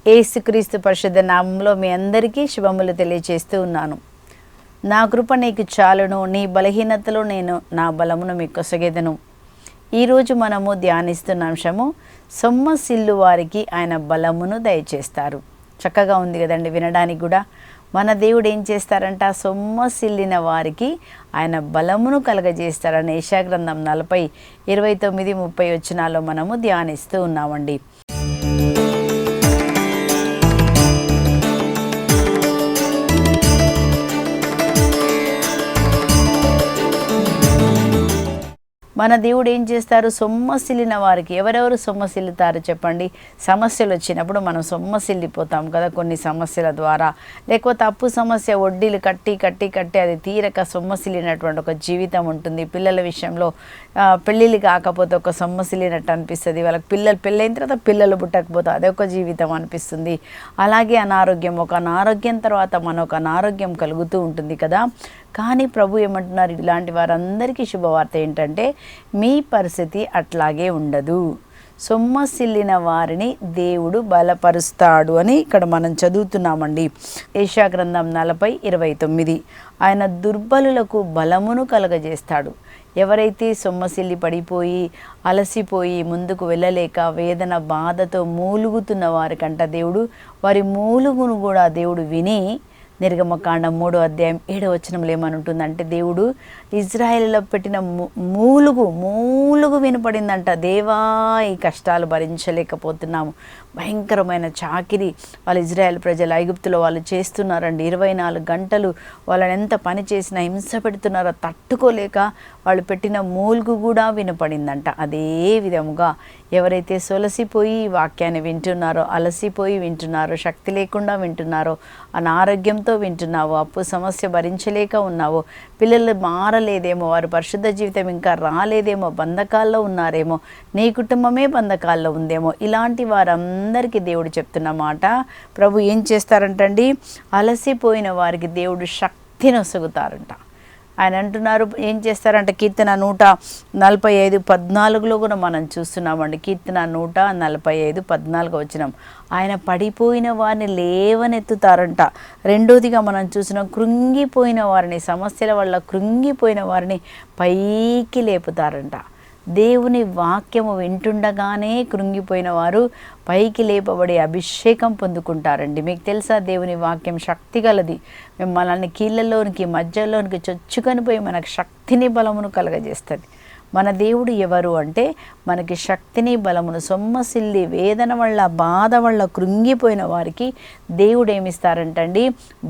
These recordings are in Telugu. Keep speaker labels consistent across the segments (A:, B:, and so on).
A: యేసుక్రీస్తు పరిశుద్ధ నామంలో మీ అందరికీ శుభములు తెలియజేస్తూ ఉన్నాను. నా కృప నీకు చాలును, నీ బలహీనతలో నేను నా బలమును మీకు కొసగెదను. ఈరోజు మనము ధ్యానిస్తున్న అంశము, సొమ్మసిల్లు వారికి ఆయన బలమును దయచేస్తారు. చక్కగా ఉంది కదండి వినడానికి కూడా. మన దేవుడు ఏం చేస్తారంట? సొమ్మసిల్లిన వారికి ఆయన బలమును కలగజేస్తారని యెషయా గ్రంథం 40:29-30 వచనాల్లో మనము ధ్యానిస్తూ ఉన్నామండి. మన దేవుడు ఏం చేస్తారు? సొమ్మసిల్లిన వారికి. ఎవరెవరు సొమ్మసిల్లుతారు చెప్పండి? సమస్యలు వచ్చినప్పుడు మనం సొమ్మసిల్లిపోతాం కదా, కొన్ని సమస్యల ద్వారా. లేకపోతే అప్పు సమస్య, వడ్డీలు కట్టి అది తీరక సొమ్మసిల్లినటువంటి ఒక జీవితం ఉంటుంది. పిల్లల విషయంలో పెళ్ళిళ్ళు కాకపోతే ఒక సొమ్మసిల్లినట్టు అనిపిస్తుంది. వాళ్ళకి పెళ్ళైన తర్వాత పిల్లలు పుట్టకపోతే అదొక జీవితం అనిపిస్తుంది. అలాగే అనారోగ్యం, ఒక అనారోగ్యం తర్వాత మనకు అనారోగ్యం కలుగుతూ ఉంటుంది కదా. కానీ ప్రభు ఏమంటున్నారు? ఇలాంటి వారందరికీ శుభవార్త ఏంటంటే, మీ పరిస్థితి అట్లాగే ఉండదు. సొమ్మసిల్లిన వారిని దేవుడు బలపరుస్తాడు అని ఇక్కడ మనం చదువుతున్నామండి. యెషయా గ్రంథం 40:29. ఆయన దుర్బలులకు బలమును కలగజేస్తాడు. ఎవరైతే సొమ్మసిల్లి పడిపోయి అలసిపోయి ముందుకు వెళ్ళలేక వేదన బాధతో మూలుగుతున్న వారికంట దేవుడు వారి మూలుగును కూడా దేవుడు విని, నిర్గమకాండం 3:7 వచనంలో ఏమని ఉంటుందంటే, దేవుడు ఇజ్రాయేలులో పెట్టిన మూలుగు వినపడిందంట. దేవా, ఈ కష్టాలు భరించలేకపోతున్నాము, భయంకరమైన చాకిరి వాళ్ళు ఇజ్రాయేల్ ప్రజలు ఐగుప్తులో వాళ్ళు చేస్తున్నారండి. 24 గంటలు వాళ్ళని ఎంత పని చేసినా హింస పెడుతున్నారో తట్టుకోలేక వాళ్ళు పెట్టిన మూలుగు కూడా వినపడిందంట. అదే విధముగా ఎవరైతే సొలసిపోయి వాక్యాన్ని వింటున్నారో, అలసిపోయి వింటున్నారో, శక్తి లేకుండా వింటున్నారో, అనారోగ్యంతో వింటున్నావో, అప్పు సమస్య భరించలేక ఉన్నావో, పిల్లలు మారలేదేమో, వారు పరిశుద్ధ జీవితం ఇంకా రాలేదేమో, బంధకాల్లో ఉన్నారేమో, నీ కుటుంబమే బంధకాల్లో ఉందేమో, ఇలాంటి వారందరికీ దేవుడు చెప్తున్న మాట, ప్రభు ఏం చేస్తారంటండి? అలసిపోయిన వారికి దేవుడు శక్తిని ఒసగుతారంట. ఆయన అంటున్నారు, ఏం చేస్తారంటే కీర్తన 145:14 కూడా మనం చూస్తున్నామండి. కీర్తన 145:14 వచనం, ఆయన పడిపోయిన వారిని లేవనెత్తుతారంట. రెండోదిగా మనం చూసినాం, కృంగిపోయిన వారిని, సమస్యల వల్ల కృంగిపోయిన వారిని పైకి లేపుతారంట. దేవుని వాక్యము వింటుండగానే కృంగిపోయిన వారు పైకి లేపబడి అభిషేకం పొందుకుంటారండి. మీకు తెలుసా, దేవుని వాక్యం శక్తి గలది. మనల్ని కీళ్ళలోనికి మధ్యలోనికి చొచ్చుకొని పోయి మనకు శక్తిని బలమును కలగజేస్తుంది. మన దేవుడు ఎవరు అంటే, మనకి శక్తిని బలమును, సొమ్మసిల్లి వేదన వల్ల బాధ వల్ల కృంగిపోయిన వారికి దేవుడు ఏమిస్తారంటండి?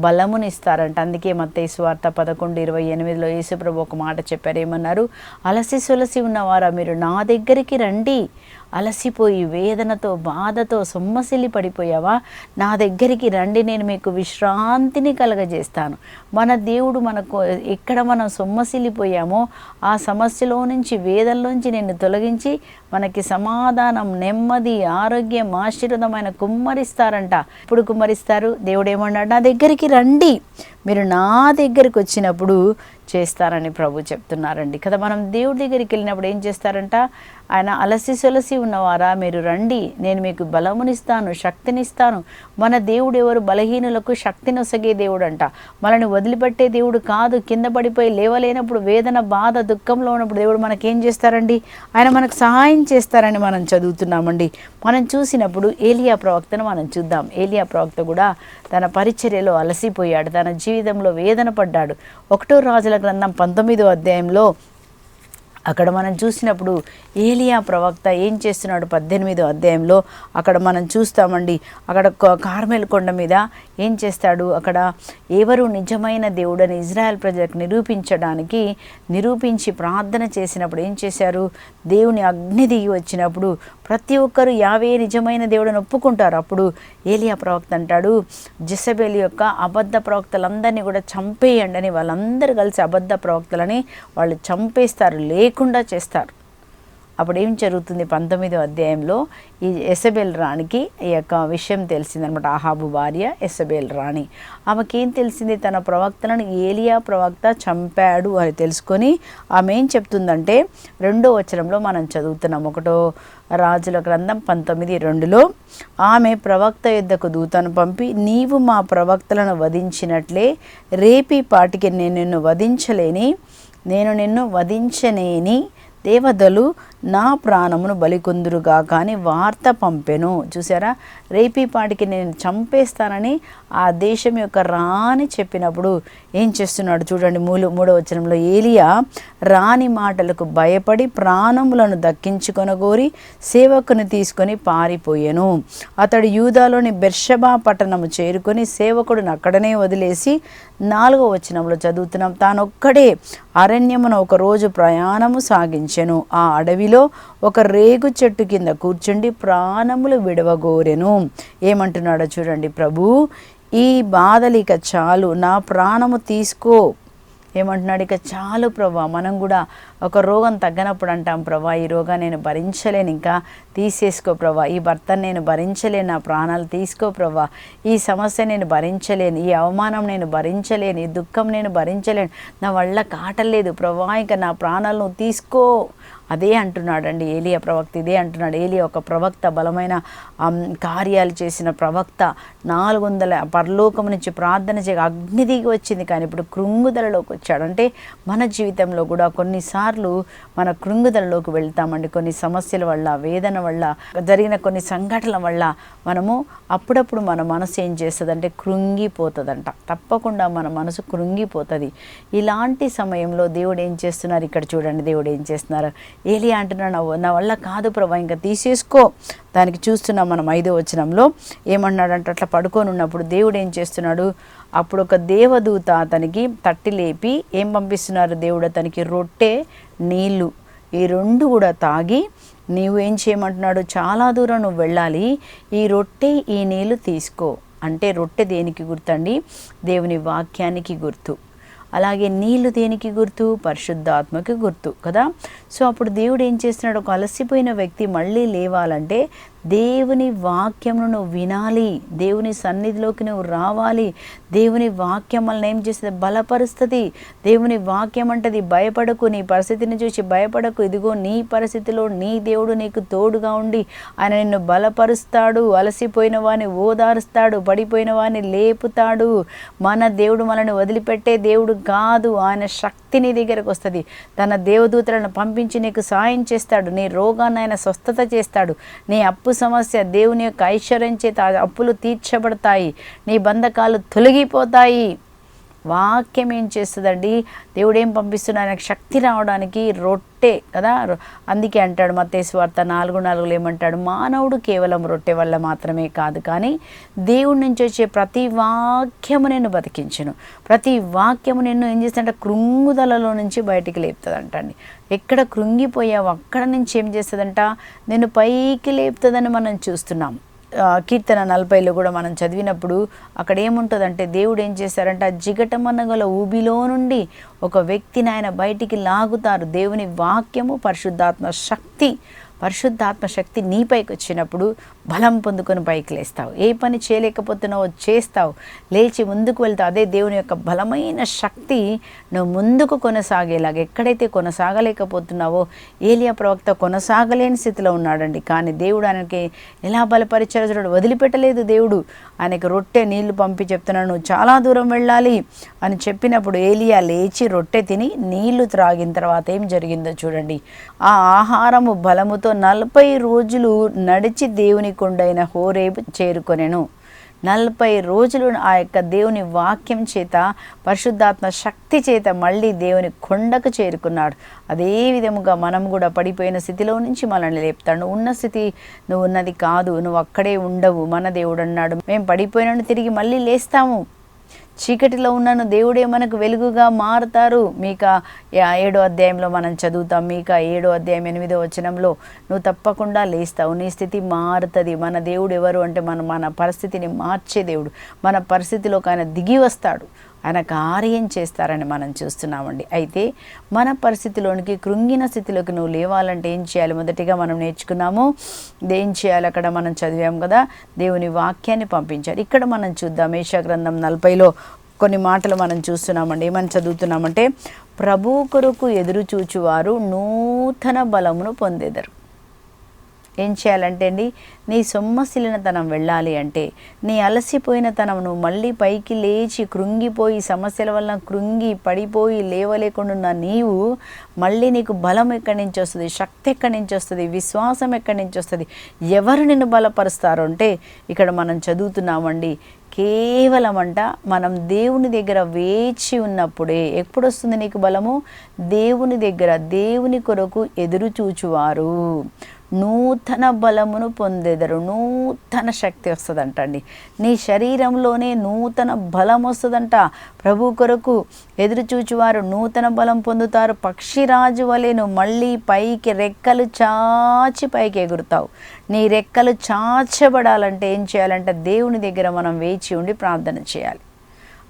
A: బలముని ఇస్తారంట. అందుకే మత్తయి సువార్త 11:28లో యేసుప్రభు ఒక మాట చెప్పారు. ఏమన్నారు? అలసి సొలసి ఉన్నవారా, మీరు నా దగ్గరికి రండి. అలసిపోయి వేదనతో బాధతో సొమ్మసిల్లి పడిపోయావా, నా దగ్గరికి రండి, నేను మీకు విశ్రాంతిని కలగజేస్తాను. మన దేవుడు మనకు ఎక్కడ మనం సొమ్మసిల్లిపోయామో ఆ సమస్యలో నుంచి, వేదనలోంచి నిన్ను తొలగించి మనకి సమాధానం, నెమ్మది, ఆరోగ్యం, ఆశీర్వాదమైన కుమ్మరిస్తారంట. ఇప్పుడు కుమ్మరిస్తారు. దేవుడు ఏమన్నాడు? నా దగ్గరికి రండి, మీరు నా దగ్గరికి వచ్చినప్పుడు చేస్తారని ప్రభు చెప్తున్నారండి కదా. మనం దేవుడి దగ్గరికి వెళ్ళినప్పుడు ఏం చేస్తారంట? ఆయన అలసి సొలసి ఉన్నవారా, మీరు రండి, నేను మీకు బలమునిస్తాను, శక్తినిస్తాను. మన దేవుడు ఎవరు? బలహీనులకు శక్తిని ఒసగే దేవుడు అంట. మనల్ని వదిలిపెట్టే దేవుడు కాదు. కింద పడిపోయి లేవలేనప్పుడు, వేదన బాధ దుఃఖంలో ఉన్నప్పుడు దేవుడు మనకేం చేస్తారండి? ఆయన మనకు సహాయం చేస్తారని మనం చదువుతున్నామండి. మనం చూసినప్పుడు ఏలియా ప్రవక్తను మనం చూద్దాం. ఏలియా ప్రవక్త కూడా తన పరిచర్యలో అలసిపోయాడు, తన జీవితంలో వేదన పడ్డాడు. 1 రాజుల గ్రంథం 19వ అధ్యాయంలో అక్కడ మనం చూసినప్పుడు ఏలియా ప్రవక్త ఏం చేస్తున్నాడు? 18వ అధ్యాయంలో అక్కడ మనం చూస్తామండి. అక్కడ కార్మెల్ కొండ మీద ఏం చేస్తాడు? అక్కడ ఎవరు నిజమైన దేవుడని ఇజ్రాయెల్ ప్రజలకు నిరూపించి ప్రార్థన చేసినప్పుడు ఏం చేశారు? దేవుని అగ్ని దిగి వచ్చినప్పుడు ప్రతి ఒక్కరు యావే నిజమైన దేవుడని ఒప్పుకుంటారు. అప్పుడు ఏలియా ప్రవక్త అంటాడు, జెజబెల్ యొక్క అబద్ధ ప్రవక్తలందరినీ కూడా చంపేయండి అని. వాళ్ళందరూ కలిసి అబద్ధ ప్రవక్తలని వాళ్ళు చంపేస్తారు, లేకుండా చేస్తారు. అప్పుడు ఏం జరుగుతుంది 19వ అధ్యాయంలో ఈ యెజబెల్ రాణికి ఈ యొక్క విషయం తెలిసిందనమాట. అహాబు భార్య యెజబెల్ రాణి, ఆమెకేం తెలిసింది, తన ప్రవక్తలను ఏలియా ప్రవక్త చంపాడు అని తెలుసుకొని ఆమె ఏం చెప్తుందంటే 2వ వచనంలో మనం చదువుతున్నాం. 1వ రాజుల గ్రంథం 19:2లో ఆమె ప్రవక్త యొద్దకు దూతను పంపి, నీవు మా ప్రవక్తలను వధించినట్లే రేపి పాటికి నేను నిన్ను వధించనేని దేవతలు నా ప్రాణమును బలికొందురుగా కానీ వార్త పంపెను. చూసారా, రేపీపాటికి నేను చంపేస్తానని ఆ దేశం యొక్క రాణి చెప్పినప్పుడు ఏం చేస్తున్నాడు చూడండి. 3వ వచనంలో, ఏలియా రాణి మాటలకు భయపడి ప్రాణములను దక్కించుకొనగోరి సేవకుని తీసుకొని పారిపోయెను. అతడు యూదాలోని బెర్షబా పట్టణము చేరుకొని సేవకుడిని అక్కడనే వదిలేసి 4వ వచనంలో చదువుతున్నాం, తానొక్కడే అరణ్యమున ఒక రోజు ప్రయాణము సాగించెను. ఆ అడవిలో ఒక రేగు చెట్టు కింద కూర్చుండి ప్రాణములు విడవగోరెను. ఏమంటున్నాడో చూడండి, ప్రభు ఈ బాధలు ఇక చాలు, నా ప్రాణము తీసుకో. ఏమంటున్నాడు, ఇక చాలు ప్రభా. మనం కూడా ఒక రోగం తగ్గనప్పుడు అంటాం, ప్రభా ఈ రోగం నేను భరించలేను, ఇంకా తీసేసుకో ప్రభా. ఈ భర్తను నేను భరించలేను, నా ప్రాణాలు తీసుకో ప్రభా. ఈ సమస్య నేను భరించలేను, ఈ అవమానం నేను భరించలేను, ఈ దుఃఖం నేను భరించలేను, నా వల్ల కాటలేదు ప్రభా, ఇంకా నా ప్రాణాలను తీసుకో. అదే అంటున్నాడండి ఏలియా ప్రవక్త, ఇదే అంటున్నాడు. ఏలియా ఒక ప్రవక్త, బలమైన కార్యాలు చేసిన ప్రవక్త. 400 పరలోకం నుంచి ప్రార్థన చేయ అగ్ని దిగి వచ్చింది, కానీ ఇప్పుడు కృంగుదలలోకి వచ్చాడు. అంటే మన జీవితంలో కూడా కొన్నిసార్లు మన కృంగుదలలోకి వెళ్తామండి. కొన్ని సమస్యల వల్ల, వేదన వల్ల, జరిగిన కొన్ని సంఘటనల వల్ల మనము అప్పుడప్పుడు మన మనసు ఏం చేస్తుందంటే కృంగిపోతుందంట. తప్పకుండా మన మనసు కృంగిపోతుంది. ఇలాంటి సమయంలో దేవుడు ఏం చేస్తున్నారు, ఇక్కడ చూడండి దేవుడు ఏం చేస్తున్నారు. ఏలియా అంటున్నాడు, నా వల్ల కాదు ప్రభా, ఇంకా తీసేసుకో. దానికి చూస్తున్నాం మనం 5వ వచనంలో ఏమన్నాడంటే, అట్లా పడుకొని ఉన్నప్పుడు దేవుడు ఏం చేస్తున్నాడు, అప్పుడు ఒక దేవదూత అతనికి తట్టి లేపి ఏం పంపిస్తున్నారు, దేవుడు అతనికి రొట్టె నీళ్ళు ఈ 2 కూడా తాగి, నీవు ఏం చేయమంటున్నాడు, చాలా దూరం నువ్వు వెళ్ళాలి, ఈ రొట్టె ఈ నీళ్ళు తీసుకో. అంటే రొట్టె దేనికి గుర్తండి, దేవుని వాక్యానికి గుర్తు. అలాగే నీళ్లు దేనికి గుర్తు, పరిశుద్ధాత్మకి గుర్తు కదా. సో అప్పుడు దేవుడు ఏం చేస్తున్నాడు, ఒక అలసిపోయిన వ్యక్తి మళ్ళీ లేవాలంటే దేవుని వాక్యమును నువ్వు వినాలి, దేవుని సన్నిధిలోకి నువ్వు రావాలి. దేవుని వాక్యం వలన ఏం చేస్తుంది, బలపరుస్తుంది. దేవుని వాక్యం అంటది, భయపడకు, నీ పరిస్థితిని చూసి భయపడకు, ఇదిగో నీ పరిస్థితిలో నీ దేవుడు నీకు తోడుగా ఉండి ఆయన నిన్ను బలపరుస్తాడు, అలసిపోయిన వాడిని ఓదారుస్తాడు, పడిపోయిన వాడిని లేపుతాడు. మన దేవుడు మనల్ని వదిలిపెట్టే దేవుడు కాదు. ఆయన శక్తి నీ దగ్గరకు వస్తుంది, తన దేవదూతలను పంపించి నీకు సాయం చేస్తాడు, నీ రోగాన్ని ఆయన స్వస్థత చేస్తాడు, నీ అప్పు సమస్య దేవుని యొక్క ఐశ్వర్యం చేత అప్పులు తీర్చబడతాయి, నీ బంధకాలు తొలగిపోతాయి. వాక్యం ఏం చేస్తుందండి, దేవుడు ఏం పంపిస్తున్నాడు, ఆయనకు శక్తి రావడానికి రొట్టె కదా. అందుకే అంటాడు మత్తయి సువార్త 4:4 ఏమంటాడు, మానవుడు కేవలం రొట్టె వల్ల మాత్రమే కాదు, కానీ దేవుడి నుంచి వచ్చే ప్రతి వాక్యము నిన్ను బతికించును, ప్రతి వాక్యము నిన్ను ఏం చేస్తుందంటే కృంగుదలలో నుంచి బయటికి లేపుతుందంటండి. ఎక్కడ కృంగిపోయావు అక్కడ నుంచి ఏం చేస్తుందంట, నిన్ను పైకి లేపుతుందని మనం చూస్తున్నాం. కీర్తన 40లో కూడా మనం చదివినప్పుడు అక్కడ ఏముంటుందంటే, దేవుడు ఏం చేశారంటే ఆ జిగటమనగల ఊబిలో నుండి ఒక వ్యక్తిని ఆయన బయటికి లాగుతారు. దేవుని వాక్యము, పరిశుద్ధాత్మ శక్తి నీపైకి వచ్చినప్పుడు బలం పొందుకొని పైకి లేస్తావు. ఏ పని చేయలేకపోతున్నావో చేస్తావు, లేచి ముందుకు వెళ్తావు. అదే దేవుని యొక్క బలమైన శక్తి నువ్వు ముందుకు కొనసాగేలాగా. ఎక్కడైతే కొనసాగలేకపోతున్నావో, ఏలియా ప్రవక్త కొనసాగలేని స్థితిలో ఉన్నాడండి, కానీ దేవుడు ఆయనకి ఎలా బలపరిచారో చూడండి. వదిలిపెట్టలేదు దేవుడు, ఆయనకి రొట్టె నీళ్లు పంపి చెప్తున్నాడు, నువ్వు చాలా దూరం వెళ్ళాలి అని చెప్పినప్పుడు ఏలియా లేచి రొట్టె తిని నీళ్లు త్రాగిన తర్వాత ఏం జరిగిందో చూడండి. ఆ ఆహారము బలముతో 40 రోజులు నడిచి దేవుని కొండైన హోరేబు చేరుకొనెను. 40 రోజులు ఆ యొక్క దేవుని వాక్యం చేత, పరిశుద్ధాత్మ శక్తి చేత మళ్ళీ దేవుని కొండకు చేరుకున్నాడు. అదే విధముగా మనం కూడా పడిపోయిన స్థితిలో నుంచి మనల్ని లేపుతాడు. నువ్వు ఉన్న స్థితి నువ్వు ఉన్నది కాదు, నువ్వు అక్కడే ఉండవు. మన దేవుడు అన్నాడు, మేము పడిపోయినను తిరిగి మళ్ళీ లేస్తాము, చీకటిలో ఉన్నను దేవుడే మనకు వెలుగుగా మారుతారు. మీకా 7వ అధ్యాయంలో మనం చదువుతాం. మీకా 7వ అధ్యాయం 8వ వచనంలో నువ్వు తప్పకుండా లేస్తావు, నీ స్థితి మారుతుంది. మన దేవుడు ఎవరు అంటే మన పరిస్థితిని మార్చే దేవుడు. మన పరిస్థితిలోకి ఆయన దిగి వస్తాడు. ఆయన కార్యం చేస్తారని మనం చూస్తున్నామండి. అయితే మన పరిస్థితిలోనికి, కృంగిన స్థితిలోకి నువ్వు లేవాలంటే ఏం చేయాలి? మొదటిగా మనం నేర్చుకున్నాము, ఏం చేయాలి? అక్కడ మనం చదివాం కదా, దేవుని వాక్యాన్ని పంపించాలి. ఇక్కడ మనం చూద్దాం, యెషయా గ్రంథం 40లో కొన్ని మాటలు మనం చూస్తున్నామండి. ఏమని చదువుతున్నామంటే, ప్రభు కొరకు ఎదురు చూచువారు నూతన బలమును పొందెదరు. ఏం చేయాలంటే అండి, నీ సొమ్మసిలిన తనం వెళ్ళాలి అంటే, నీ అలసిపోయిన తనం నువ్వు మళ్ళీ పైకి లేచి, కృంగిపోయి సమస్యల వల్ల కృంగి పడిపోయి లేవలేకుండా నీవు మళ్ళీ నీకు బలం ఎక్కడి నుంచి వస్తుంది, శక్తి ఎక్కడి నుంచి వస్తుంది, విశ్వాసం ఎక్కడి నుంచి వస్తుంది, ఎవరు నిన్ను బలపరుస్తారు అంటే ఇక్కడ మనం చదువుతున్నామండి, కేవలం మనం దేవుని దగ్గర వేచి ఉన్నప్పుడే. ఎప్పుడు వస్తుంది నీకు బలము? దేవుని దగ్గర, దేవుని కొరకు ఎదురు చూచువారు నూతన బలమును పొందెదరు. నూతన శక్తి వస్తుందంట అండి, నీ శరీరంలోనే నూతన బలం వస్తుందంట. ప్రభు కొరకు ఎదురు చూచువారు నూతన బలం పొందుతారు. పక్షిరాజు వలెను మళ్ళీ పైకి రెక్కలు చాచి పైకి ఎగురుతావు. నీ రెక్కలు చాచబడాలంటే ఏం చేయాలంటే, దేవుని దగ్గర మనం వేచి ఉండి ప్రార్థన చేయాలి.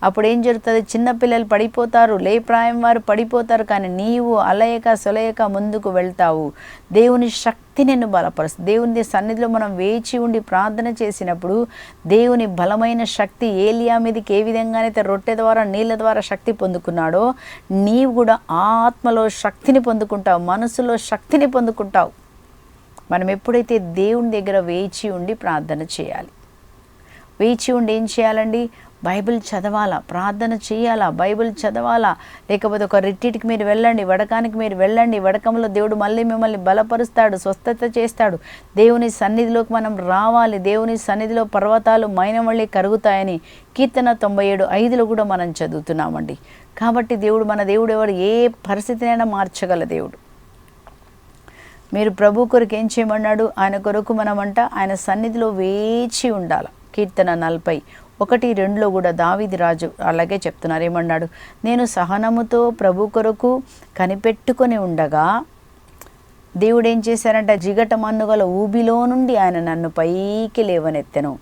A: అప్పుడు ఏం జరుగుతుంది? చిన్నపిల్లలు పడిపోతారు, లేప్రాయం వారు పడిపోతారు, కానీ నీవు అలయక సొలయక ముందుకు వెళ్తావు. దేవుని శక్తి నిన్ను బలపరుస్తుంది. దేవుని సన్నిధిలో మనం వేచి ఉండి ప్రార్థన చేసినప్పుడు దేవుని బలమైన శక్తి ఏలియా మీదకి ఏ విధంగానైతే రొట్టె ద్వారా, నీళ్ళ ద్వారా శక్తి పొందుకున్నాడో, నీవు కూడా ఆత్మలో శక్తిని పొందుకుంటావు, మనసులో శక్తిని పొందుకుంటావు. మనం ఎప్పుడైతే దేవుని దగ్గర వేచి ఉండి ప్రార్థన చేయాలి. వేచి ఉండి ఏం చేయాలండి? బైబిల్ చదవాలా, ప్రార్థన చేయాలా, బైబిల్ చదవాలా. లేకపోతే ఒక రిట్రీట్కి మీరు వెళ్ళండి, వడకానికి మీరు వెళ్ళండి. వడకంలో దేవుడు మళ్ళీ మిమ్మల్ని బలపరుస్తాడు, స్వస్థత చేస్తాడు. దేవుని సన్నిధిలోకి మనం రావాలి. దేవుని సన్నిధిలో పర్వతాలు మైనమళ్ళీ కరుగుతాయని కీర్తన 97:5లో కూడా మనం చదువుతున్నామండి. కాబట్టి దేవుడు, మన దేవుడు ఎవరు? ఏ పరిస్థితినైనా మార్చగల దేవుడు. మీరు ప్రభు కొరకు ఏం చేయమన్నాడు? ఆయన కొరకు ఆయన సన్నిధిలో వేచి ఉండాలి. కీర్తన 40:1-2లో కూడా దావీదు రాజు అలాగే చెప్తున్నారు. ఏమన్నాడు? నేను సహనముతో ప్రభు కొరకు కనిపెట్టుకొని ఉండగా దేవుడు ఏం చేశారంటే, జిగట మన్నుగల ఊబిలో నుండి ఆయన నన్ను పైకి లేవనెత్తెను.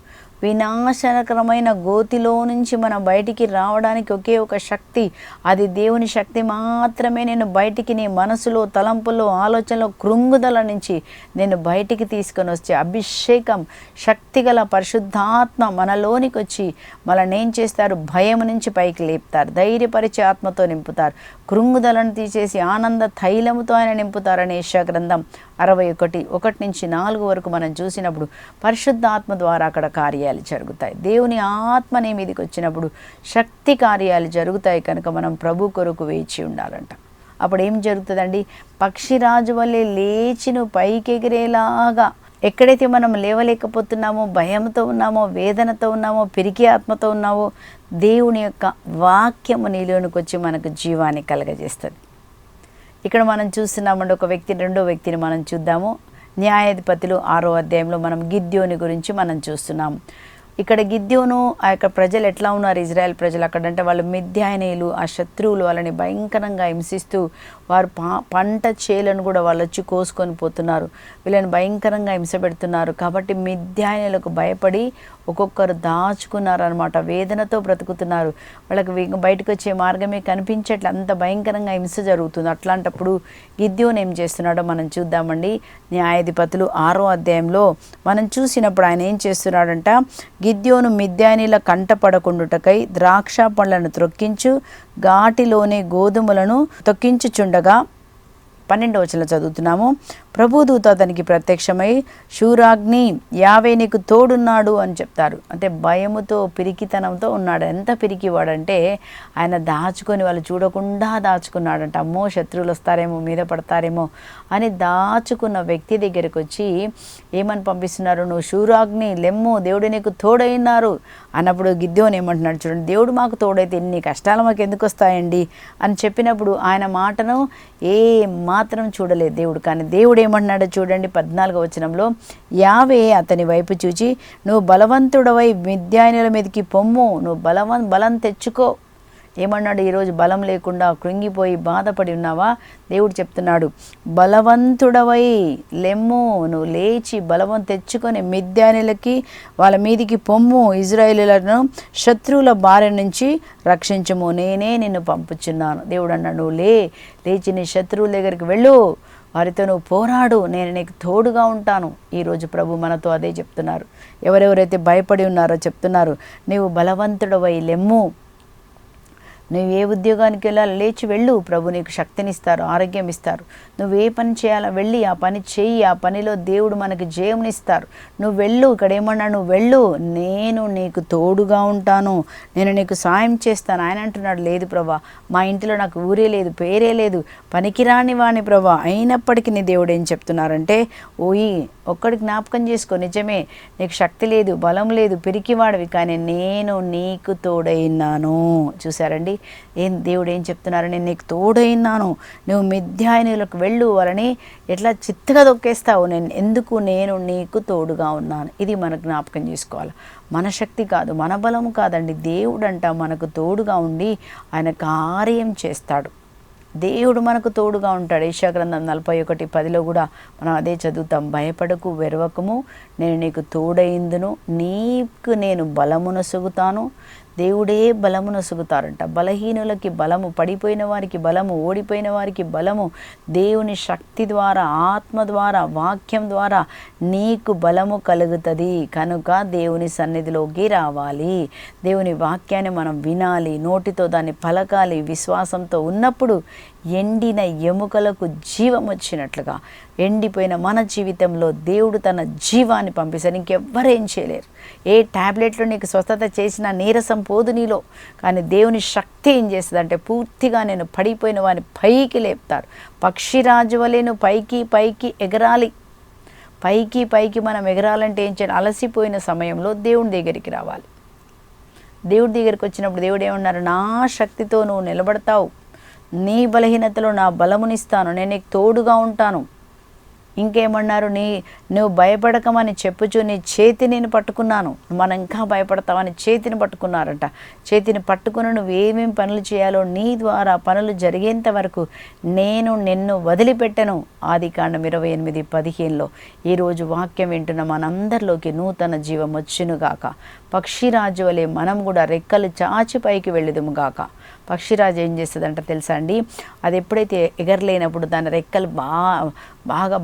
A: వినాశనకరమైన గోతిలో నుంచి మనం బయటికి రావడానికి ఒకే ఒక శక్తి, అది దేవుని శక్తి మాత్రమే. నేను బయటికి, నీ మనసులో, తలంపులో, ఆలోచనలో కృంగుదల నుంచి నేను బయటికి తీసుకొని వచ్చే అభిషేకం, శక్తిగల పరిశుద్ధాత్మ మనలోనికి వచ్చి మనల్ని ఏం చేస్తారు? భయం నుంచి పైకి లేపుతారు, ధైర్యపరిచే ఆత్మతో నింపుతారు, కృంగుదలను తీసేసి ఆనంద తైలముతో ఆయన నింపుతారని యెషయా గ్రంథం 61:1-4 వరకు మనం చూసినప్పుడు పరిశుద్ధాత్మ ద్వారా అక్కడ కార్యాలు జరుగుతాయి. దేవుని ఆత్మ నీ మీదకి వచ్చినప్పుడు శక్తి కార్యాలు జరుగుతాయి. కనుక మనం ప్రభు కొరకు వేచి ఉండాలంట. అప్పుడు ఏం జరుగుతుందండి? పక్షిరాజు వల్లే లేచి నువ్వు పైకి ఎగిరేలాగా, ఎక్కడైతే మనం లేవలేకపోతున్నామో, భయంతో ఉన్నామో, వేదనతో ఉన్నామో, పిరికి ఆత్మతో ఉన్నామో, దేవుని యొక్క వాక్యము నీలోనికి వచ్చి మనకు జీవాన్ని కలగజేస్తుంది. ఇక్కడ మనం చూస్తున్నామండి ఒక వ్యక్తి, రెండో వ్యక్తిని మనం చూద్దాము. న్యాయాధిపతులు 6వ అధ్యాయంలో మనం గిద్యోని గురించి మనం చూస్తున్నాం. ఇక్కడ గిద్యోను, ఆ యొక్క ప్రజలు ఎట్లా ఉన్నారు, ఇజ్రాయెల్ ప్రజలు అక్కడంటే వాళ్ళు మిద్యానీయులు, ఆ శత్రువులు వాళ్ళని భయంకరంగా హింసిస్తూ వారు పంట చేలను కూడా వాళ్ళు వచ్చి కోసుకొని పోతున్నారు, వీళ్ళని భయంకరంగా హింస పెడుతున్నారు. కాబట్టి మిద్యానీయులకు భయపడి ఒక్కొక్కరు దాచుకున్నారనమాట, వేదనతో బ్రతుకుతున్నారు. వాళ్ళకి బయటకు వచ్చే మార్గమే కనిపించట్లే, అంత భయంకరంగా హింస జరుగుతుంది. అట్లాంటప్పుడు గిద్యోను ఏం చేస్తున్నాడో మనం చూద్దామండి. న్యాయాధిపతులు 6వ అధ్యాయంలో మనం చూసినప్పుడు ఆయన ఏం చేస్తున్నాడంట, గిద్యోను మిద్యానీల కంట పడకుండుటకై ద్రాక్ష పండ్లను త్రొక్కించు, ఘాటిలోని గోధుమలను తొక్కించుచుండగా 12వ వచనంలో చదువుతున్నాము. ప్రభుదూత అతనికి ప్రత్యక్షమై, శూరాగ్ని, యావే నీకు తోడున్నాడు అని చెప్తారు. అంటే భయముతో, పిరికితనంతో ఉన్నాడు. ఎంత పిరికివాడంటే ఆయన దాచుకొని, వాళ్ళు చూడకుండా దాచుకున్నాడంట. అమ్మో శత్రువులు వస్తారేమో, మీద పడతారేమో అని దాచుకున్న వ్యక్తి దగ్గరికి వచ్చి ఏమని పంపిస్తున్నారు? నువ్వు శూరాగ్ని, లెమ్ము, దేవుడు నీకు తోడైనారు అన్నప్పుడు గిద్యోను ఏమంటున్నాడు చూడండి, దేవుడు మాకు తోడైతే ఇన్ని కష్టాలు మాకు ఎందుకు వస్తాయండి అని చెప్పినప్పుడు ఆయన మాటను ఏ మాత్రం చూడలేదు దేవుడు. కానీ దేవుడు ఏమంటున్నాడో చూడండి 14వ వచనంలో, యావే అతని వైపు చూచి, నువ్వు బలవంతుడవై మిద్యానీయుల మీదకి పొమ్ము, నువ్వు బలం తెచ్చుకో. ఏమన్నాడు? ఈరోజు బలం లేకుండా కృంగిపోయి బాధపడి ఉన్నావా? దేవుడు చెప్తున్నాడు, బలవంతుడవై లెమ్ము, నువ్వు లేచి బలవం తెచ్చుకొని మిద్యానులకి వాళ్ళ మీదికి పొమ్ము, ఇజ్రాయేలీయులను శత్రువుల బారి నుంచి రక్షించము, నేనే నిన్ను పంపుచున్నాను. దేవుడు అన్నాడు, నువ్వు లేచి నీ శత్రువుల దగ్గరికి వెళ్ళు, వారితో నువ్వు పోరాడు, నేను నీకు తోడుగా ఉంటాను. ఈరోజు ప్రభు మనతో అదే చెప్తున్నారు. ఎవరెవరైతే భయపడి ఉన్నారో చెప్తున్నారు, నీవు బలవంతుడవై లెమ్ము, నువ్వు ఏ ఉద్యోగానికి వెళ్ళాలో లేచి వెళ్ళు, ప్రభు నీకు శక్తినిస్తారు, ఆరోగ్యం ఇస్తారు. నువ్వు ఏ పని చేయాలో వెళ్ళి ఆ పని చెయ్యి, ఆ పనిలో దేవుడు మనకి జయమునిస్తారు. నువ్వు వెళ్ళు, ఇక్కడ ఏమన్నా, నువ్వు వెళ్ళు, నేను నీకు తోడుగా ఉంటాను, నేను నీకు సాయం చేస్తాను. ఆయన అంటున్నాడు, లేదు ప్రభా, మా ఇంటిలో నాకు ఊరే లేదు, పేరే లేదు, పనికిరాని వాణి ప్రభా, అయినప్పటికీ నీ దేవుడు ఏం చెప్తున్నారంటే, ఓయి ఒక్కడి జ్ఞాపకం చేసుకో, నిజమే నీకు శక్తి లేదు, బలం లేదు, పిరికివాడివి, కానీ నేను నీకు తోడైనాను. చూసారండి, దేవుడు ఏం చెప్తున్నారు? నేను నీకు తోడైనాను, నువ్వు మిద్యానులకు వెళ్ళు, వాళ్ళని ఎట్లా చిత్తగా తొక్కేస్తావు, నేను నీకు తోడుగా ఉన్నాను. ఇది మనకు జ్ఞాపకం చేసుకోవాలి. మన శక్తి కాదు, మన బలము కాదండి, దేవుడంట మనకు తోడుగా ఉండి ఆయన కార్యం చేస్తాడు. దేవుడు మనకు తోడుగా ఉంటాడు. యెషయా గ్రంథం 41:10 కూడా మనం అదే చదువుతాం, భయపడకు, వెరవకము, నేను నీకు తోడైందును, నీకు నేను బలమును సొగుతాను. దేవుడే బలమును సొగుతారంట. బలహీనులకి బలము, పడిపోయిన వారికి బలము, ఓడిపోయిన వారికి బలము దేవుని శక్తి ద్వారా, ఆత్మ ద్వారా, వాక్యం ద్వారా నీకు బలము కలుగుతుంది. కనుక దేవుని సన్నిధిలోకి రావాలి, దేవుని వాక్యాన్ని మనం వినాలి, నోటితో దాన్ని పలకాలి. విశ్వాసంతో ఉన్నప్పుడు ఎండిన ఎముకలకు జీవం వచ్చినట్లుగా ఎండిపోయిన మన జీవితంలో దేవుడు తన జీవాన్ని పంపిస్తాడు. ఇంకెవ్వరేం చేయలేరు. ఏ ట్యాబ్లెట్లో నీకు స్వస్థత చేసిన నీరసం పోదు నీలో, కానీ దేవుని శక్తి ఏం చేస్తుందంటే పూర్తిగా నేను పడిపోయిన వాడిని పైకి లేపుతారు. పక్షిరాజు వలెను పైకి ఎగరాలి. పైకి మనం ఎగరాలంటే ఏం చేయాలి? అలసిపోయిన సమయంలో దేవుని దగ్గరికి రావాలి. దేవుడి దగ్గరికి వచ్చినప్పుడు దేవుడు ఏమన్నారు? నా శక్తితో నువ్వు నిలబడతావు, నీ బలహీనతలో నా బలమునిస్తాను, నేను నీకు తోడుగా ఉంటాను. ఇంకేమన్నారు? నువ్వు భయపడకమని చెప్పుచు నీ చేతి నేను పట్టుకున్నాను. మనం ఇంకా భయపడతావని చేతిని పట్టుకున్నారంట. చేతిని పట్టుకుని నువ్వు ఏమేమి పనులు చేయాలో నీ ద్వారా పనులు జరిగేంత వరకు నేను నిన్ను వదిలిపెట్టను. ఆదికాండం 28:15. ఈరోజు వాక్యం వింటున్న మనందరిలోకి నూతన జీవం వచ్చునుగాక. పక్షిరాజు వలె మనం కూడా రెక్కలు చాచి పైకి వెళ్ళదుము గాక. పక్షిరాజు ఏం చేస్తుందంట తెలుసా అండి? అది ఎప్పుడైతే ఎగరలేనప్పుడు దాని రెక్కలు బాగా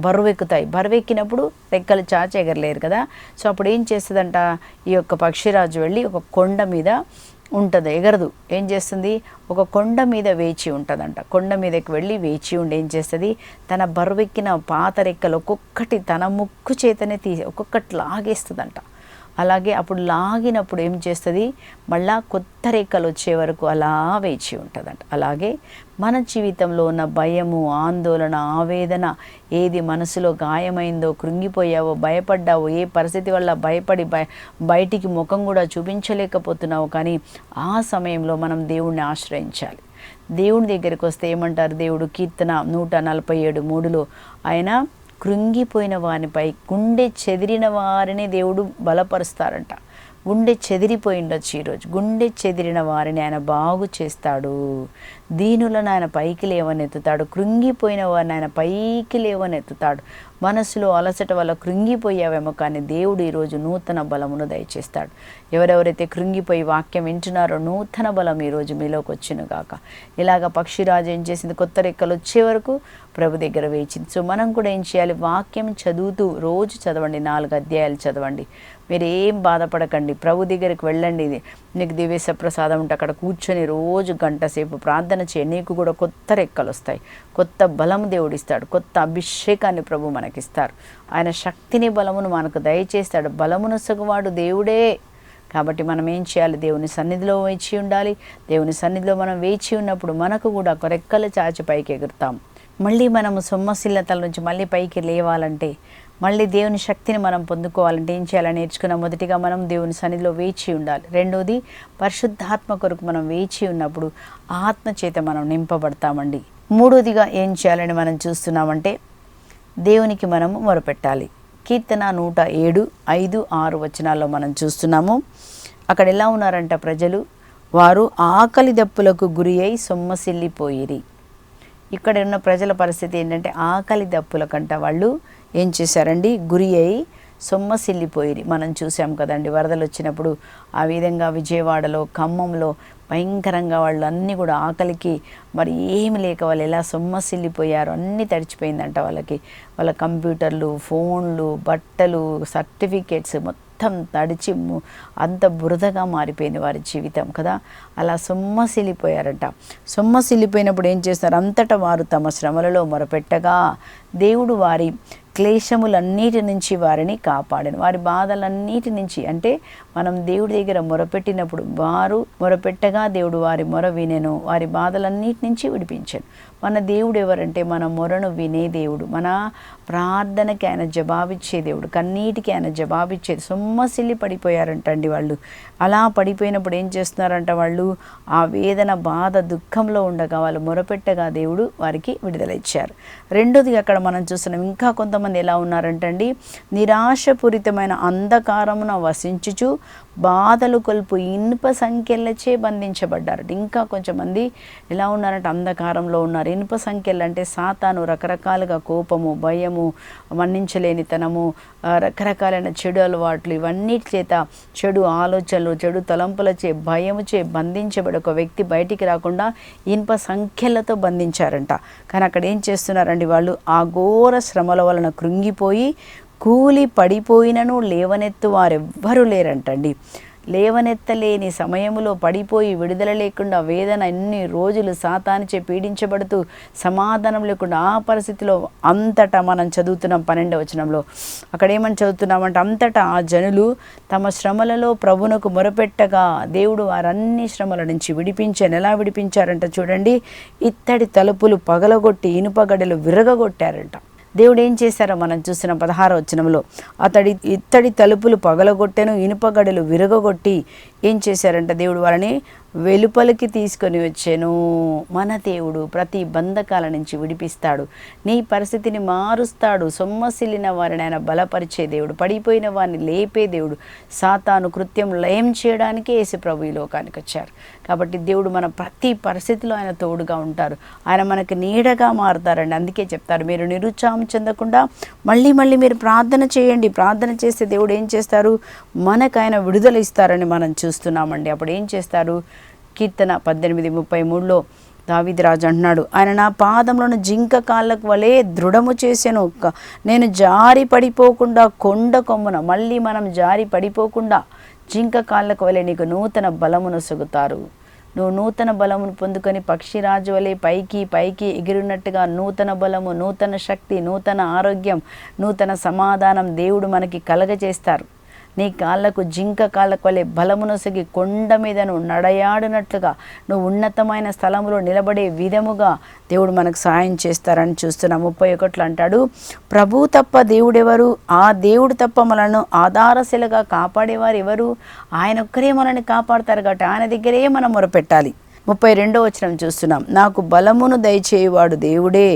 A: బరువెక్కుతాయి. బరువెక్కినప్పుడు రెక్కలు చాచి ఎగరలేరు కదా. సో అప్పుడు ఏం చేస్తుందంట, ఈ యొక్క పక్షిరాజు వెళ్ళి ఒక కొండ మీద ఉంటుంది, ఎగరదు. ఏం చేస్తుంది? ఒక కొండ మీద వేచి ఉంటుందంట. కొండ మీదకి వెళ్ళి వేచి ఉండి ఏం చేస్తుంది? తన బరువెక్కిన పాత రెక్కలు ఒక్కొక్కటి తన ముక్కు చేతనే ఒక్కొక్కటి లాగేస్తుందంట. అలాగే అప్పుడు లాగినప్పుడు ఏం చేస్తుంది? మళ్ళా కొత్త రెక్కలు వచ్చే వరకు అలా వేచి ఉంటుందంట. అలాగే మన జీవితంలో ఉన్న భయము, ఆందోళన, ఆవేదన, ఏది మనసులో గాయమైందో, కృంగిపోయావో, భయపడ్డావో, ఏ పరిస్థితి వల్ల భయపడి బయటికి ముఖం కూడా చూపించలేకపోతున్నావు, కానీ ఆ సమయంలో మనం దేవుణ్ణి ఆశ్రయించాలి. దేవుని దగ్గరికి వస్తే ఏమంటారు దేవుడు? కీర్తన 147:3 ఆయన కృంగిపోయిన వారిపై, గుండె చెదిరిన వారిని దేవుడు బలపరుస్తారంట. గుండె చెదిరిపోయిండొచ్చు ఈరోజు. గుండె చెదిరిన వారిని ఆయన బాగు చేస్తాడు. దీనులను ఆయన పైకి లేవనెత్తుతాడు. కృంగిపోయిన వారిని ఆయన పైకి లేవనెత్తుతాడు. మనసులో అలసట వల్ల కృంగిపోయావేమో, కానీ దేవుడు ఈరోజు నూతన బలమును దయచేస్తాడు. ఎవరెవరైతే కృంగిపోయి వాక్యం వింటున్నారో నూతన బలం ఈరోజు మీలోకి వచ్చునుగాక. ఇలాగ పక్షిరాజు ఏం చేసింది? కొత్త రెక్కలు వచ్చే వరకు ప్రభు దగ్గర వేచింది. సో మనం కూడా ఏం చేయాలి? వాక్యం చదువుతూ రోజు చదవండి, 4 అధ్యాయాలు చదవండి. మీరు ఏం బాధపడకండి, ప్రభు దగ్గరికి వెళ్ళండి. నీకు దివ్య ప్రసాదం ఉంటే అక్కడ కూర్చొని రోజు గంట సేపు ప్రార్థన చేయండి. నీకు కూడా కొత్త రెక్కలు వస్తాయి, కొత్త బలము దేవుడిస్తాడు, కొత్త అభిషేకాన్ని ప్రభు మనకిస్తారు. ఆయన శక్తిని, బలమును మనకు దయచేస్తాడు. బలమును సగువాడు దేవుడే. కాబట్టి మనం ఏం చేయాలి? దేవుని సన్నిధిలో వేచి ఉండాలి. దేవుని సన్నిధిలో మనం వేచి ఉన్నప్పుడు మనకు కూడా రెక్కలు చాచి పైకి ఎగురుతాం. మళ్ళీ మనము సొమ్మశీలతల నుంచి మళ్ళీ పైకి లేవాలంటే, మళ్ళీ దేవుని శక్తిని మనం పొందుకోవాలంటే ఏం చేయాలని నేర్చుకున్నాం. మొదటిగా మనం దేవుని సన్నిధిలో వేచి ఉండాలి. రెండోది, పరిశుద్ధాత్మ కొరకు మనం వేచి ఉన్నప్పుడు ఆత్మ చేత మనం నింపబడతామండి. మూడోదిగా ఏం చేయాలని మనం చూస్తున్నామంటే, దేవునికి మనము మొరపెట్టాలి. కీర్తన 107:5-6 వచనాల్లో మనం చూస్తున్నాము. అక్కడ ఎలా ఉన్నారంట ప్రజలు? వారు ఆకలి దప్పులకు గురి అయి సొమ్మసిల్లిపోయిరి. ఇక్కడ ఉన్న ప్రజల పరిస్థితి ఏంటంటే ఆకలి దప్పులకంట వాళ్ళు ఏం చేశారండి, గురి అయి సొమ్మసిల్లిపోయిరి. మనం చూసాం కదండి వరదలు వచ్చినప్పుడు ఆ విధంగా విజయవాడలో, ఖమ్మంలో భయంకరంగా వాళ్ళు అన్నీ కూడా ఆకలికి మరి ఏమి లేక వాళ్ళు ఎలా సొమ్మసిల్లిపోయారు. అన్నీ తడిచిపోయిందంట వాళ్ళకి. వాళ్ళ కంప్యూటర్లు, ఫోన్లు, బట్టలు, సర్టిఫికేట్స్ మొత్తం తడిచి అంత బురదగా మారిపోయింది వారి జీవితం కదా. అలా సొమ్మసిల్లిపోయారట. సొమ్మసిల్లిపోయినప్పుడు ఏం చేస్తారు, అంతటా వారు తమ శ్రమలలో మొరపెట్టగా దేవుడు వారి క్లేశములన్నిటి నుంచి వారిని కాపాడను. వారి బాధలన్నిటి నుంచి, అంటే మనం దేవుడి దగ్గర మొరపెట్టినప్పుడు వారు మొరపెట్టగా దేవుడు వారి మొర వినెను, వారి బాధలన్నిటి నుంచి విడిపించాను. మన దేవుడు ఎవరంటే మన మొరను వినే దేవుడు, మన ప్రార్థనకి ఆయన జవాబిచ్చే దేవుడు, కన్నీటికి ఆయన జవాబిచ్చేది. సొమ్మసిల్లి పడిపోయారంటండి వాళ్ళు. అలా పడిపోయినప్పుడు ఏం చేస్తున్నారంట, వాళ్ళు ఆ వేదన, బాధ, దుఃఖంలో ఉండగా వాళ్ళు మొరపెట్టగా దేవుడు వారికి విడుదల ఇచ్చారు. రెండోది అక్కడ మనం చూస్తున్నాం, ఇంకా కొంతమంది ఎలా ఉన్నారంటండి, నిరాశపూరితమైన అంధకారమున వసించుచు బాధలు కొల్పు ఇనుప సంఖ్యలచే బంధించబడ్డారు. ఇంకా కొంచెం మంది ఎలా ఉన్నారంటే అంధకారంలో ఉన్నారు. ఇనుప సంఖ్యలు అంటే సాతాను రకరకాలుగా కోపము, భయము, మన్నించలేనితనము, రకరకాలైన చెడు అలవాట్లు, ఇవన్నిటి చేత చెడు ఆలోచనలు, చెడు తలంపులచే, భయముచే బంధించబడి ఒక వ్యక్తి బయటికి రాకుండా ఇనుప సంఖ్యలతో బంధించారంట. కానీ అక్కడ ఏం చేస్తున్నారండి, వాళ్ళు ఆ ఘోర శ్రమల వలన కృంగిపోయి కూలి పడిపోయినను లేవనెత్తు వారెవ్వరూ లేరంటండి. లేవనెత్తలేని సమయంలో పడిపోయి విడుదల లేకుండా వేదన ఎన్ని రోజులు సాతానుచే పీడించబడుతూ సమాధానం లేకుండా ఆ పరిస్థితిలో అంతటా మనం చదువుతున్నాం 12వ వచనంలో. అక్కడ ఏమని చదువుతున్నామంటే, అంతటా ఆ జనులు తమ శ్రమలలో ప్రభునకు మొరపెట్టగా దేవుడు వారన్ని శ్రమల నుంచి విడిపించాను. ఎలా విడిపించారంట చూడండి, ఇత్తడి తలుపులు పగలగొట్టి ఇనుపగడలు విరగగొట్టారంట. దేవుడు ఏం చేశారో మనం చూసిన 16వ వచనంలో, ఇత్తడి తలుపులు పగలగొట్టెను, ఇనుపగడలు విరగగొట్టి ఏం చేశారంట, దేవుడు వారిని వెలుపలికి తీసుకొని వచ్చాను. మన దేవుడు ప్రతి బంధకాల నుంచి విడిపిస్తాడు, నీ పరిస్థితిని మారుస్తాడు. సొమ్మసిల్లిన వారిని ఆయన బలపరిచే దేవుడు, పడిపోయిన వారిని లేపే దేవుడు. సాతాను కృత్యం లయం చేయడానికి యేసు ప్రభు ఈ లోకానికి వచ్చారు. కాబట్టి దేవుడు మన ప్రతి పరిస్థితిలో ఆయన తోడుగా ఉంటారు, ఆయన మనకు నీడగా మారుతారండి. అందుకే చెప్తారు, మీరు నిరుత్సాహం చెందకుండా మళ్ళీ మీరు ప్రార్థన చేయండి. ప్రార్థన చేస్తే దేవుడు ఏం చేస్తారు, మనకు ఆయన విడుదల ఇస్తారని మనం చూస్తున్నామండి. అప్పుడు ఏం చేస్తారు, కీర్తన 18:33లో దావీదు రాజు అంటున్నాడు, ఆయన నా పాదములను జింక కాళ్ళకు వలె దృఢము చేసెను, నేను జారి పడిపోకుండా కొండ కొమ్మున. మళ్ళీ మనం జారి పడిపోకుండా జింక కాళ్ళకు వలె నీకు నూతన బలమును సొగుతారు. నువ్వు నూతన బలమును పొందుకొని పక్షిరాజు వలె పైకి ఎగిరినట్టుగా నూతన బలము, నూతన శక్తి, నూతన ఆరోగ్యం, నూతన సమాధానం దేవుడు మనకి కలగజేస్తారు. నీ కాళ్ళకు జింక కాళ్ళకు వలె బలమునొసగి కొండ మీద నువ్వు నడయాడినట్లుగా నువ్వు ఉన్నతమైన స్థలంలో నిలబడే విధముగా దేవుడు మనకు సహాయం చేస్తారని చూస్తున్నాం. 31 అంటాడు, ప్రభు తప్ప దేవుడెవరు, ఆ దేవుడు తప్ప మనను ఆధారశిలగా కాపాడేవారు ఎవరు? ఆయన ఒక్కరే మనల్ని కాపాడతారు కాబట్టి ఆయన దగ్గరే మనం మొరపెట్టాలి. 32వ వచనం చూస్తున్నాం, నాకు బలమును దయచేయువాడు దేవుడే,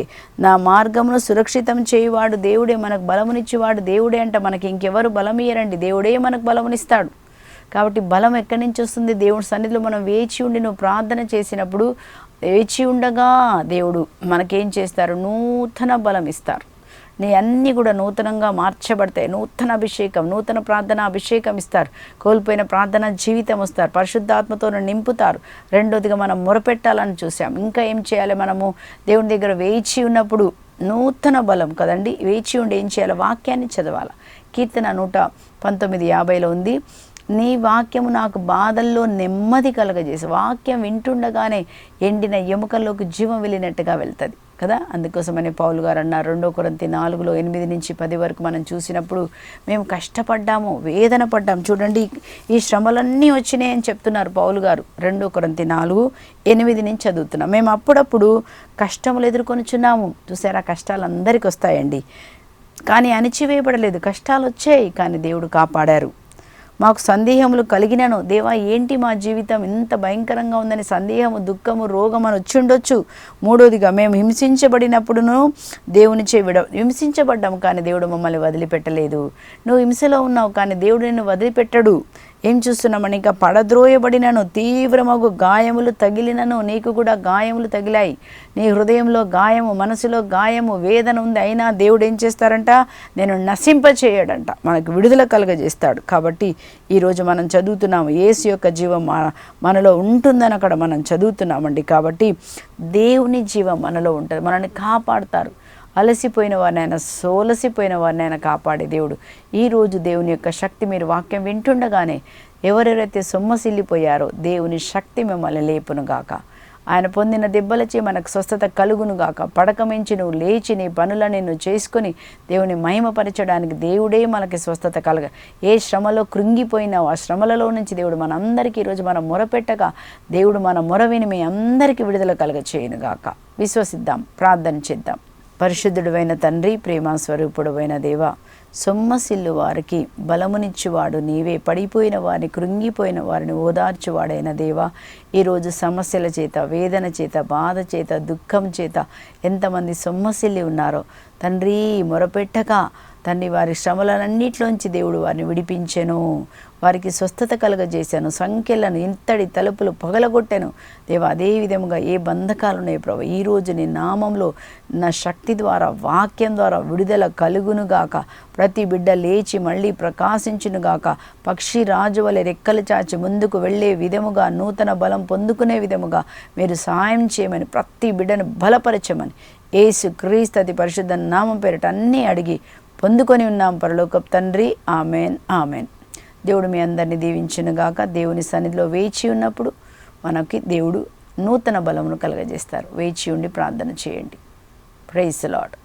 A: నా మార్గమును సురక్షితం చేయువాడు దేవుడే. మనకు బలమునిచ్చేవాడు దేవుడే అంట. మనకి ఇంకెవరు బలం ఇయ్యరండి, దేవుడే మనకు బలమునిస్తాడు. కాబట్టి బలం ఎక్కడి నుంచి వస్తుంది? దేవుడి సన్నిధిలో మనం వేచి ఉండి నువ్వు ప్రార్థన చేసినప్పుడు వేచి ఉండగా దేవుడు మనకేం చేస్తారు, నూతన బలం ఇస్తారు. నీ అన్నీ కూడా నూతనంగా మార్చబడతాయి. నూతన అభిషేకం, నూతన ప్రార్థన అభిషేకం ఇస్తారు. కోల్పోయిన ప్రార్థన జీవితం వస్తారు, పరిశుద్ధాత్మతో నింపుతారు. రెండోదిగా మనం మొరపెట్టాలని చూసాం. ఇంకా ఏం చేయాలి, మనము దేవుని దగ్గర వేచి ఉన్నప్పుడు నూతన బలం కదండి. వేచి ఉండి ఏం చేయాలి, వాక్యాన్ని చదవాలి. కీర్తన 119:50లో ఉంది, నీ వాక్యము నాకు బాధల్లో నెమ్మది కలగజేసి. వాక్యం వింటుండగానే ఎండిన ఎముకల్లోకి జీవం వెళ్ళినట్టుగా వెళ్తుంది కదా. అందుకోసమని పౌలు గారు అన్నారు 2 కొరింథీ 4:8-10 వరకు మనం చూసినప్పుడు, మేము కష్టపడ్డాము, వేదన పడ్డాం. చూడండి, ఈ శ్రమలన్నీ వచ్చినాయని చెప్తున్నారు పౌలు గారు. 2 కొరింథీ 4:8 నుంచి చదువుతున్నాం. మేము అప్పుడప్పుడు కష్టములు ఎదుర్కొనిచున్నాము. చూసారా, కష్టాలు అందరికీ వస్తాయండి, కానీ అణిచివేయబడలేదు. కష్టాలు వచ్చాయి, కానీ దేవుడు కాపాడారు. మాకు సందేహములు కలిగినను, దేవా ఏంటి మా జీవితం ఇంత భయంకరంగా ఉందని సందేహము, దుఃఖము, రోగం అని వచ్చి ఉండొచ్చు. మూడోదిగా మేము హింసించబడినప్పుడును దేవునిచే హింసించబడ్డాము, కానీ దేవుడు మమ్మల్ని వదిలిపెట్టలేదు. నువ్వు హింసలో ఉన్నావు, కానీ దేవుడు నిన్ను వదిలిపెట్టడు. ఏం చూస్తున్నామని, ఇంకా పడద్రోయబడినను తీవ్రమగు గాయములు తగిలినను, నీకు కూడా గాయములు తగిలాయి, నీ హృదయంలో గాయము, మనసులో గాయము, వేదన ఉంది, అయినా దేవుడు ఏం చేస్తారంట, నేను నశింపచేయడంట, మనకు విడుదల కలుగజేస్తాడు. కాబట్టి ఈరోజు మనం చదువుతున్నాము యేసు యొక్క జీవం మనలో ఉంటుందని అక్కడ మనం చదువుతున్నామండి. కాబట్టి దేవుని జీవం మనలో ఉంటుంది, మనల్ని కాపాడుతారు. అలసిపోయిన వారిని ఆయన, సోలసిపోయిన వారిని ఆయన కాపాడే దేవుడు. ఈరోజు దేవుని యొక్క శక్తి, మీరు వాక్యం వింటుండగానే ఎవరెవరైతే సొమ్మసిల్లిపోయారో దేవుని శక్తి మిమ్మల్ని లేపునుగాక. ఆయన పొందిన దెబ్బలచే మనకు స్వస్థత కలుగునుగాక. పడకమించి నువ్వు లేచి నీ పనులను నువ్వు చేసుకొని దేవుని మహిమపరచడానికి దేవుడే మనకి స్వస్థత కలగ. ఏ శ్రమలో కృంగిపోయినావు ఆ శ్రమలలో నుంచి దేవుడు మనందరికీ ఈరోజు మనం మొరపెట్టగా దేవుడు మన మొర విని మీ అందరికీ విడుదల కలగ చేయనుగాక. విశ్వసిద్దాం, ప్రార్థన చేద్దాం. పరిశుద్ధుడైన తండ్రి, ప్రేమ స్వరూపుడైన దేవ, సొమ్మసిల్లు వారికి బలమునిచ్చువాడు నీవే, పడిపోయిన వారిని, కృంగిపోయిన వారిని ఓదార్చువాడైన దేవా, ఈరోజు సమస్యల చేత, వేదన చేత, బాధ చేత, దుఃఖం చేత ఎంతమంది సొమ్మసిల్లి ఉన్నారో తండ్రి, మొరపెట్టక తండ్రి వారి శ్రమలన్నింటిలోంచి దేవుడు వారిని విడిపించెను, వారికి స్వస్థత కలుగజేశాను, సంఖ్యలను ఇంతటి తలుపులు పగలగొట్టాను దేవా. అదే విధముగా ఏ బంధకాలు ఉన్నాయి ప్రభు, ఈరోజు నీ నామంలో నా శక్తి ద్వారా, వాక్యం ద్వారా విడుదల కలుగునుగాక. ప్రతి బిడ్డ లేచి మళ్ళీ ప్రకాశించునుగాక. పక్షి రాజు వలె రెక్కలు చాచి ముందుకు వెళ్ళే విధముగా, నూతన బలం పొందుకునే విధముగా మీరు సహాయం చేయమని, ప్రతి బిడ్డను బలపరచమని యేసు క్రీస్తు అతి పరిశుద్ధ నామం పేరిట అన్నీ అడిగి పొందుకొని ఉన్నాం పరలోకపు తండ్రి. Amen, amen. దేవుడు మీ అందరినీ దీవించునుగాక. దేవుని సన్నిధిలో వేచి ఉన్నప్పుడు మనకి దేవుడు నూతన బలమును కలుగజేస్తారు. వేచి ఉండి ప్రార్థన చేయండి. Praise the lord.